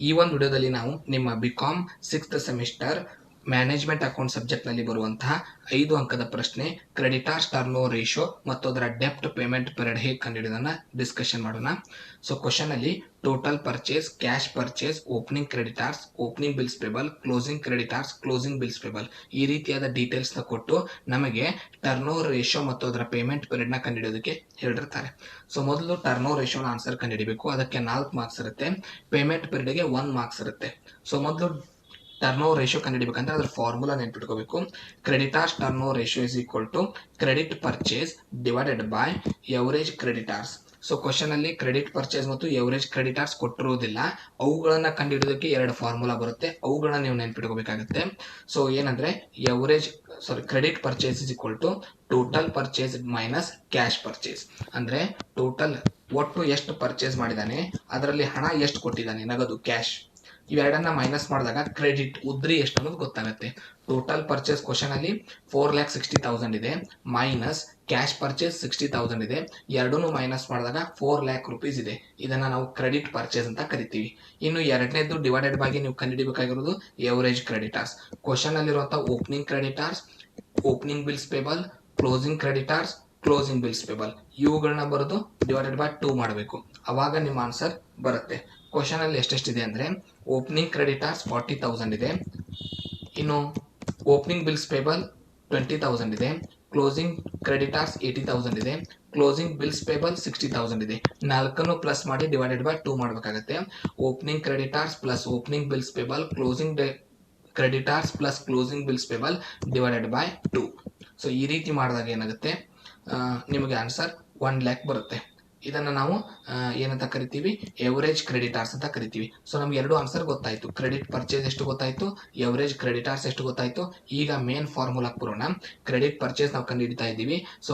ಈ ಒಂದು ವಿಡಿಯೋದಲ್ಲಿ ನಾವು ನಿಮ್ಮ BCom 6th semester management account ಸಬ್ಜೆಕ್ಟ್ನಲ್ಲಿ ಬರುವಂತಹ 5 ಅಂಕದ ಪ್ರಶ್ನೆ ಕ್ರೆಡಿಟಾರ್ಸ್ ಟರ್ನ್ಓವರ್ ರೇಷಿಯೋ ಮತ್ತು ಅದರ ಡೆಪ್ಟ್ ಪೇಮೆಂಟ್ ಪೀರಿಯಡ್ ಹೇಗೆ ಕಂಡುಹಿಡಿಯೋದನ್ನ ಡಿಸ್ಕಷನ್ ಮಾಡೋಣ. ಸೊ ಕ್ವಶನ್ ಅಲ್ಲಿ total purchase, cash purchase, opening creditors, opening bills payable, closing creditors, closing bills payable ಈ ರೀತಿಯಾದ ಡೀಟೇಲ್ಸ್ ನ ಕೊಟ್ಟು ನಮಗೆ ಟರ್ನ್ಓವರ್ ರೇಷಿಯೋ ಮತ್ತು ಅದರ ಪೇಮೆಂಟ್ ಪೀರಿಯಡ್ ನ ಕಂಡುಹಿಡಿಯೋದಕ್ಕೆ ಹೇಳಿರ್ತಾರೆ. ಸೊ ಮೊದಲು ಟರ್ನ್ಓವರ್ ರೇಷಿಯೋನ ಆನ್ಸರ್ ಕಂಡುಹಿಡಿಬೇಕು. ಅದಕ್ಕೆ 4 ಮಾರ್ಕ್ಸ್ ಇರುತ್ತೆ. ಪೇಮೆಂಟ್ ಪೀರಿಯಡ್ಗೆ 1 ಮಾರ್ಕ್ಸ್ ಇರುತ್ತೆ. ಸೊ ಮೊದಲು ಟರ್ನ್ಓವರ್ ರೇಷಿಯೋ ಕಂಡುಹಿಡಿಬೇಕಂದ್ರೆ ಅದರ ಫಾರ್ಮುಲಾ ನೆನ್ಪಿಟ್ಕೋಬೇಕು. Creditors turnover ratio is equal to credit purchase divided by average creditors. So question ಅಲ್ಲಿ ಕ್ರೆಡಿಟ್ ಪರ್ಚೇಸ್ ಮತ್ತು ಎವರೇಜ್ ಕ್ರೆಡಿಟಾರ್ಸ್ ಕೊಟ್ಟಿರುವುದಿಲ್ಲ. ಅವುಗಳನ್ನ ಕಂಡುಹಿಡಿಯೋದಕ್ಕೆ 2 ಫಾರ್ಮುಲಾ ಬರುತ್ತೆ. ಅವುಗಳನ್ನ ನೀವು ನೆನ್ಪಿಟ್ಕೋಬೇಕಾಗುತ್ತೆ. ಸೊ ಏನಂದ್ರೆ credit purchase is equal to total purchase minus cash purchase. ಅಂದ್ರೆ ಟೋಟಲ್ ಒಟ್ಟು ಎಷ್ಟು ಪರ್ಚೇಸ್ ಮಾಡಿದಾನೆ, ಅದರಲ್ಲಿ ಹಣ ಎಷ್ಟು ಕೊಟ್ಟಿದ್ದಾನೆ, ನಗದು ಕ್ಯಾಶ್, ಇವೆರಡನ್ನ ಮೈನಸ್ ಮಾಡಿದಾಗ ಕ್ರೆಡಿಟ್ ಉದ್ರಿ ಎಷ್ಟು ಅನ್ನೋದು ಗೊತ್ತಾಗುತ್ತೆ. ಟೋಟಲ್ ಪರ್ಚೇಸ್ ಕ್ವಶನ್ ಅಲ್ಲಿ 4,60,000 ಇದೆ, ಮೈನಸ್ ಕ್ಯಾಶ್ ಪರ್ಚೇಸ್ 60,000 ಇದೆ. ಎರಡನ್ನೂ ಮೈನಸ್ ಮಾಡಿದಾಗ 4 lakh rupees ಇದೆ. ಇದನ್ನ ನಾವು ಕ್ರೆಡಿಟ್ ಪರ್ಚೇಸ್ ಅಂತ ಕರಿತೀವಿ. ಇನ್ನು ಎರಡನೇದು ಡಿವೈಡೆಡ್ ಬಾಗಿ ನೀವು ಕಂಡುಹಿಡಿಬೇಕಾಗಿರೋದು ಎವರೇಜ್ ಕ್ರೆಡಿಟಾರ್ಸ್. ಕ್ವಶನ್ ಅಲ್ಲಿರುವಂತಹ opening creditors, opening bills payable, closing creditors, closing bills payable ಇವುಗಳನ್ನ ಬರೆದು ಡಿವೈಡೆಡ್ ಬೈ 2 ಮಾಡಬೇಕು. ಅವಾಗ ನಿಮ್ಮ ಆನ್ಸರ್ ಬರುತ್ತೆ. ಕ್ವಶನ್ ಅಲ್ಲಿ ಎಷ್ಟೆಷ್ಟಿದೆ ಅಂದ್ರೆ ಓಪನಿಂಗ್ ಕ್ರೆಡಿಟಾರ್ಸ್ 40,000 ಇದೆ, ಇನ್ನು ಓಪನಿಂಗ್ ಬಿಲ್ಸ್ ಪೇಬಲ್ 20,000 ಇದೆ, ಕ್ಲೋಸಿಂಗ್ ಕ್ರೆಡಿಟಾರ್ಸ್ 80,000 ಇದೆ, ಕ್ಲೋಸಿಂಗ್ ಬಿಲ್ಸ್ ಪೇಬಲ್ 60,000 ಇದೆ. ನಾಲ್ಕನ್ನು ಪ್ಲಸ್ ಮಾಡಿ ಡಿವೈಡೆಡ್ ಬೈ 2 ಮಾಡಬೇಕಾಗುತ್ತೆ. Opening creditors plus opening bills payable closing creditors plus closing bills payable divided by 2. So ಈ ರೀತಿ ಮಾಡಿದಾಗ ಏನಾಗುತ್ತೆ, ನಿಮಗೆ ಆನ್ಸರ್ 1 lakh ಬರುತ್ತೆ. ಇದನ್ನ ನಾವು ಏನಂತ ಕರಿತೀವಿ, ಎವರೇಜ್ ಕ್ರೆಡಿಟಾರ್ಸ್ ಅಂತ ಕರಿತೀವಿ. ಸೊ ನಮ್ಗೆ 2 ಆನ್ಸರ್ ಗೊತ್ತಾಯ್ತು. ಕ್ರೆಡಿಟ್ ಪರ್ಚೇಸ್ ಎಷ್ಟು ಗೊತ್ತಾಯ್ತು, ಎವರೇಜ್ ಕ್ರೆಡಿಟಾರ್ಸ್ ಎಷ್ಟು ಗೊತ್ತಾಯ್ತು. ಈಗ ಮೇನ್ ಫಾರ್ಮುಲಾ ಬರೋಣ. ಕ್ರೆಡಿಟ್ ಪರ್ಚೇಸ್ ನಾವು ಕಂಡುಹಿಡಿತಾ ಇದ್ದೀವಿ. ಸೊ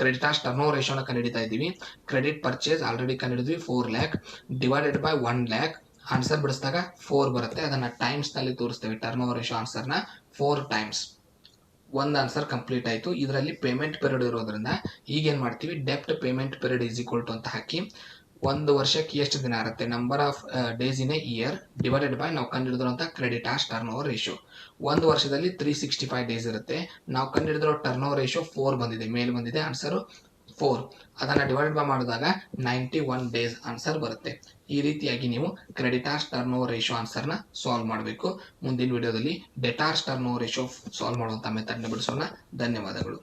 ಕ್ರೆಡಿಟಾರ್ಸ್ ಟರ್ನ್ಓವರ್ ರೇಷಿಯೋನ ಕಂಡುಹಿಡಿತಾ ಇದ್ದೀವಿ. ಕ್ರೆಡಿಟ್ ಪರ್ಚೇಸ್ ಆಲ್ರೆಡಿ ಕಂಡುಹಿಡಿದ್ವಿ 4 lakh divided by 1 lakh. Answer ಬಿಡಿಸಿದಾಗ 4 ಬರುತ್ತೆ. ಅದನ್ನ ಟೈಮ್ಸ್ ನಲ್ಲಿ ತೋರಿಸ್ತೇವೆ. ಟರ್ನ್ಓವರ್ ರೇಷಿಯೋ ಆನ್ಸರ್ನ 4 ಟೈಮ್ಸ್. ಒಂದು ಆನ್ಸರ್ ಕಂಪ್ಲೀಟ್ ಆಯಿತು. ಇದರಲ್ಲಿ ಪೇಮೆಂಟ್ ಪೀರಿಯಡ್ ಇರೋದ್ರಿಂದ ಈಗೇನು ಮಾಡ್ತೀವಿ, ಡೆಪ್ಟ್ payment period is equal to ಅಂತ ಹಾಕಿ ಒಂದು ವರ್ಷಕ್ಕೆ ಎಷ್ಟು ದಿನ ಇರುತ್ತೆ, number of days in a year divided by ನಾವು ಕಂಡುಹಿಡಿದಿರುವಂಥ ಕ್ರೆಡಿಟಾರ್ಸ್ ಟರ್ನ್ಓವರ್ ರೇಷಿಯೋ. ಒಂದು ವರ್ಷದಲ್ಲಿ 365 ಡೇಸ್ ಇರುತ್ತೆ. ನಾವು ಕಂಡುಹಿಡಿದಿರೋ ಟರ್ನ್ಓವರ್ ರೇಷಿಯೋ 4 ಬಂದಿದೆ, ಮೇಲೆ ಬಂದಿದೆ ಆನ್ಸರು 4. ಅದನ್ನು ಡಿವೈಡ್ ಬೈ ಮಾಡಿದಾಗ 91 ಡೇಸ್ ಆನ್ಸರ್ ಬರುತ್ತೆ. ಈ ರೀತಿಯಾಗಿ ನೀವು ಕ್ರೆಡಿಟಾರ್ಸ್ ಟರ್ನ್ಓವರ್ ರೇಷಿಯೋ ಆನ್ಸರ್ನ ಸಾಲ್ವ್ ಮಾಡಬೇಕು. ಮುಂದಿನ ವಿಡಿಯೋದಲ್ಲಿ ಡೆಟಾರ್ಸ್ ಟರ್ನ್ಓವರ್ ರೇಷಿಯೋ ಸಾಲ್ವ್ ಮಾಡುವಂಥ ಮೆಥಡ್ನ ಬಿಡಿಸೋಣ. ಧನ್ಯವಾದಗಳು.